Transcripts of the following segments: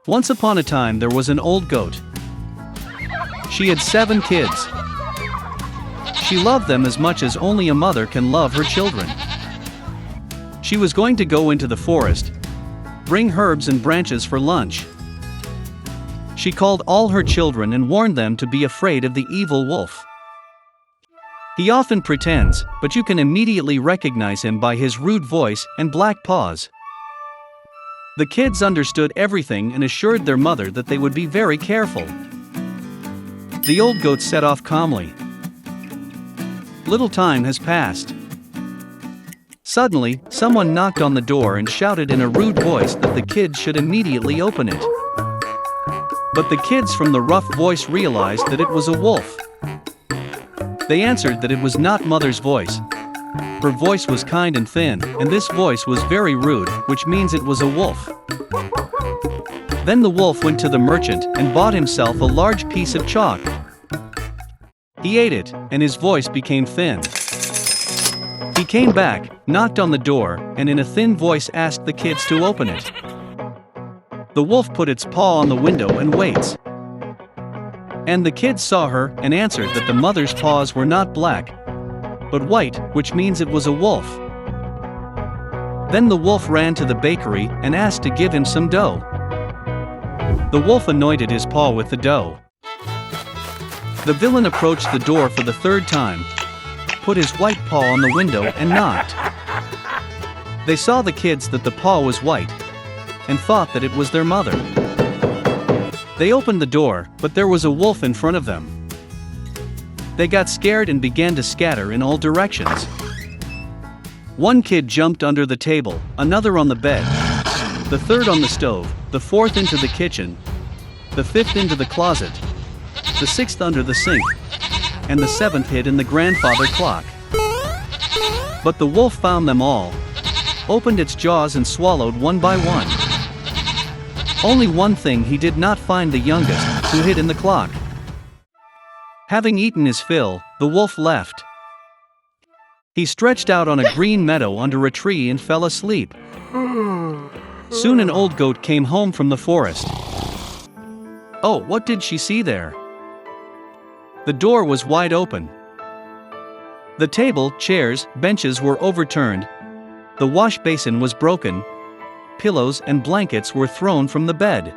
Once upon a time there was an old goat. She had 7 kids. She loved them as much as only a mother can love her children. She was going to go into the forest, bring herbs and branches for lunch. She called all her children and warned them to be afraid of the evil wolf. He often pretends, but you can immediately recognize him by his rude voice and black paws. The kids understood everything and assured their mother that they would be very careful. The old goat set off calmly. Little time has passed. Suddenly, someone knocked on the door and shouted in a rude voice that the kids should immediately open it. But the kids from the rough voice realized that it was a wolf. They answered that it was not mother's voice. Her voice was kind and thin, and this voice was very rude, which means it was a wolf. Then the wolf went to the merchant and bought himself a large piece of chalk. He ate it, and his voice became thin. He came back, knocked on the door, and in a thin voice asked the kids to open it. The wolf put its paw on the window and waits. And the kids saw her and answered that the mother's paws were not black, but white, which means it was a wolf. Then the wolf ran to the bakery and asked to give him some dough. The wolf anointed his paw with the dough. The villain approached the door for the 3rd time, put his white paw on the window and knocked. They saw the kids that the paw was white, and thought that it was their mother. They opened the door, but there was a wolf in front of them. They got scared and began to scatter in all directions. One kid jumped under the table, another on the bed, the 3rd on the stove, the 4th into the kitchen, the 5th into the closet, the 6th under the sink, and the 7th hid in the grandfather clock. But the wolf found them all, opened its jaws and swallowed one by one. Only one thing he did not find: the youngest, who hid in the clock. Having eaten his fill, the wolf left. He stretched out on a green meadow under a tree and fell asleep. Soon an old goat came home from the forest. Oh, what did she see there? The door was wide open. The table, chairs, benches were overturned. The wash basin was broken. Pillows and blankets were thrown from the bed.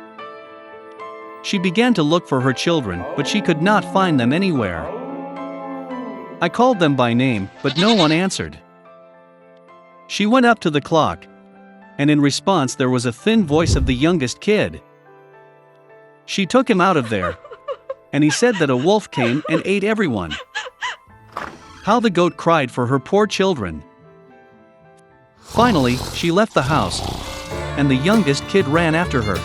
She began to look for her children, but she could not find them anywhere. I called them by name, but no one answered. She went up to the clock, and in response there was a thin voice of the youngest kid. She took him out of there, and he said that a wolf came and ate everyone. How the goat cried for her poor children. Finally, she left the house, and the youngest kid ran after her.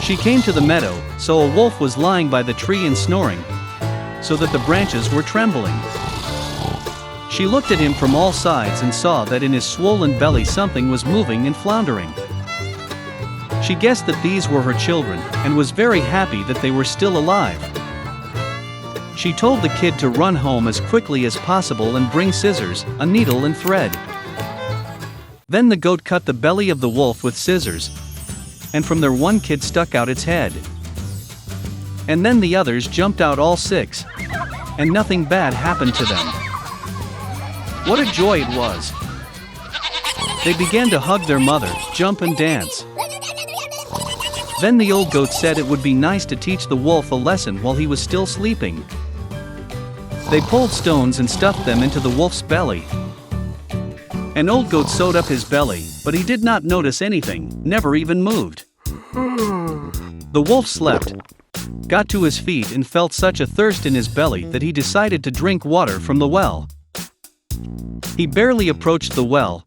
She came to the meadow, so a wolf was lying by the tree and snoring, so that the branches were trembling. She looked at him from all sides and saw that in his swollen belly something was moving and floundering. She guessed that these were her children, and was very happy that they were still alive. She told the kid to run home as quickly as possible and bring scissors, a needle and thread. Then the goat cut the belly of the wolf with scissors, and from there one kid stuck out its head. And then the others jumped out, all 6, and nothing bad happened to them. What a joy it was! They began to hug their mother, jump and dance. Then the old goat said it would be nice to teach the wolf a lesson while he was still sleeping. They pulled stones and stuffed them into the wolf's belly. An old goat sewed up his belly, but he did not notice anything, never even moved. The wolf slept, got to his feet and felt such a thirst in his belly that he decided to drink water from the well. He barely approached the well,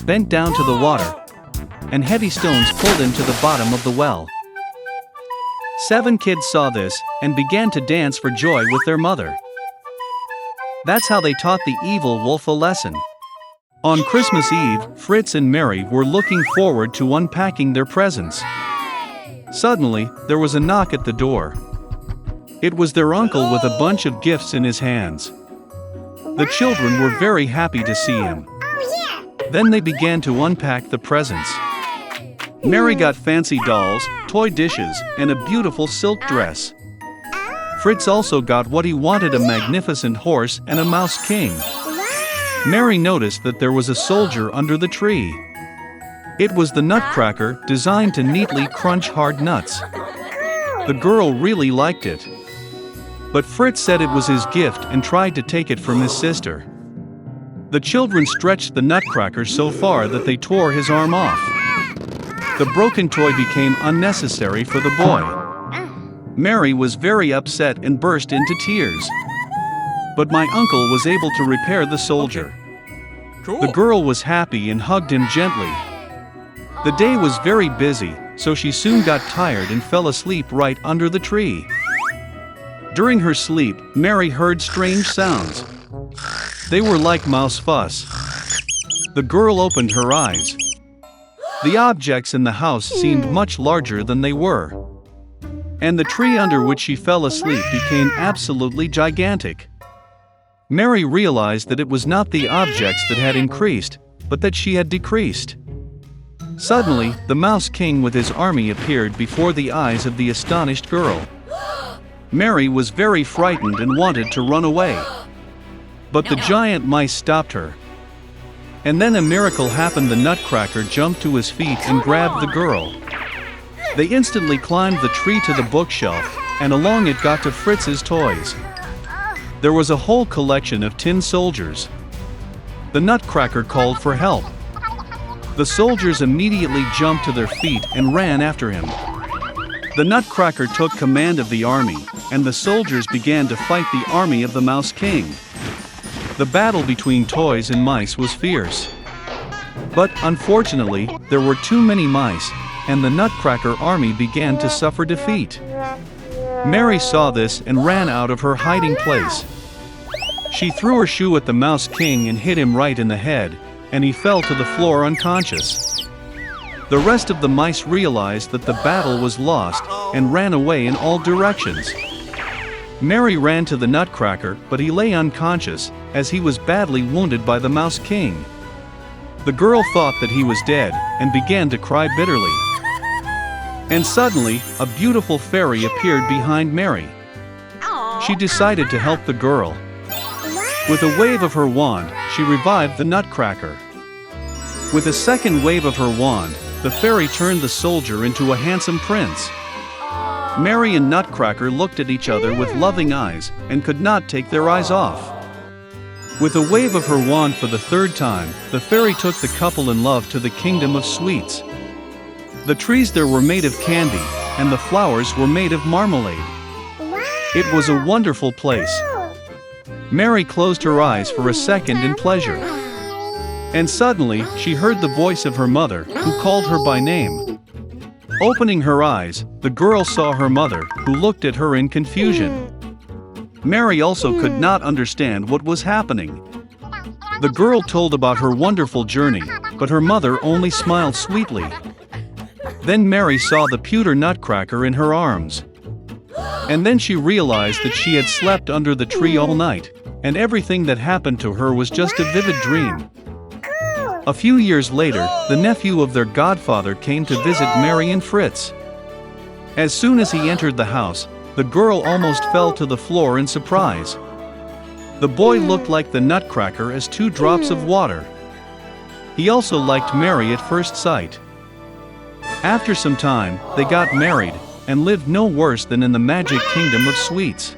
bent down to the water, and heavy stones pulled him to the bottom of the well. 7 kids saw this, and began to dance for joy with their mother. That's how they taught the evil wolf a lesson. On Christmas Eve, Fritz and Mary were looking forward to unpacking their presents. Suddenly, there was a knock at the door. It was their uncle with a bunch of gifts in his hands. The children were very happy to see him. Then they began to unpack the presents. Mary got fancy dolls, toy dishes, and a beautiful silk dress. Fritz also got what he wanted, a magnificent horse and a mouse king. Mary noticed that there was a soldier under the tree. It was the Nutcracker, designed to neatly crunch hard nuts. The girl really liked it. But Fritz said it was his gift and tried to take it from his sister. The children stretched the Nutcracker so far that they tore his arm off. The broken toy became unnecessary for the boy. Mary was very upset and burst into tears. But my uncle was able to repair the soldier. The girl was happy and hugged him gently. The day was very busy, so she soon got tired and fell asleep right under the tree. During her sleep, Mary heard strange sounds. They were like mouse fuss. The girl opened her eyes. The objects in the house seemed much larger than they were. And the tree under which she fell asleep became absolutely gigantic. Mary realized that it was not the objects that had increased, but that she had decreased. Suddenly, the Mouse King with his army appeared before the eyes of the astonished girl. Mary was very frightened and wanted to run away. But the giant mice stopped her. And then a miracle happened. The Nutcracker jumped to his feet and grabbed the girl. They instantly climbed the tree to the bookshelf, and along it got to Fritz's toys. There was a whole collection of tin soldiers. The Nutcracker called for help. The soldiers immediately jumped to their feet and ran after him. The Nutcracker took command of the army, and the soldiers began to fight the army of the Mouse King. The battle between toys and mice was fierce. But, unfortunately, there were too many mice, and the Nutcracker army began to suffer defeat. Mary saw this and ran out of her hiding place. She threw her shoe at the Mouse King and hit him right in the head, and he fell to the floor unconscious. The rest of the mice realized that the battle was lost and ran away in all directions. Mary ran to the Nutcracker, but he lay unconscious, as he was badly wounded by the Mouse King. The girl thought that he was dead, and began to cry bitterly. And suddenly, a beautiful fairy appeared behind Mary. She decided to help the girl. With a wave of her wand, she revived the Nutcracker. With a second wave of her wand, the fairy turned the soldier into a handsome prince. Mary and Nutcracker looked at each other with loving eyes, and could not take their eyes off. With a wave of her wand for the third time, the fairy took the couple in love to the kingdom of sweets. The trees there were made of candy, and the flowers were made of marmalade. It was a wonderful place. Mary closed her eyes for a second in pleasure. And suddenly, she heard the voice of her mother, who called her by name. Opening her eyes, the girl saw her mother, who looked at her in confusion. Mary also could not understand what was happening. The girl told about her wonderful journey, but her mother only smiled sweetly. Then Mary saw the pewter Nutcracker in her arms. And then she realized that she had slept under the tree all night, and everything that happened to her was just a vivid dream. A few years later, the nephew of their godfather came to visit Mary and Fritz. As soon as he entered the house, the girl almost fell to the floor in surprise. The boy looked like the Nutcracker as 2 drops of water. He also liked Mary at first sight. After some time, they got married, and lived no worse than in the magic kingdom of sweets.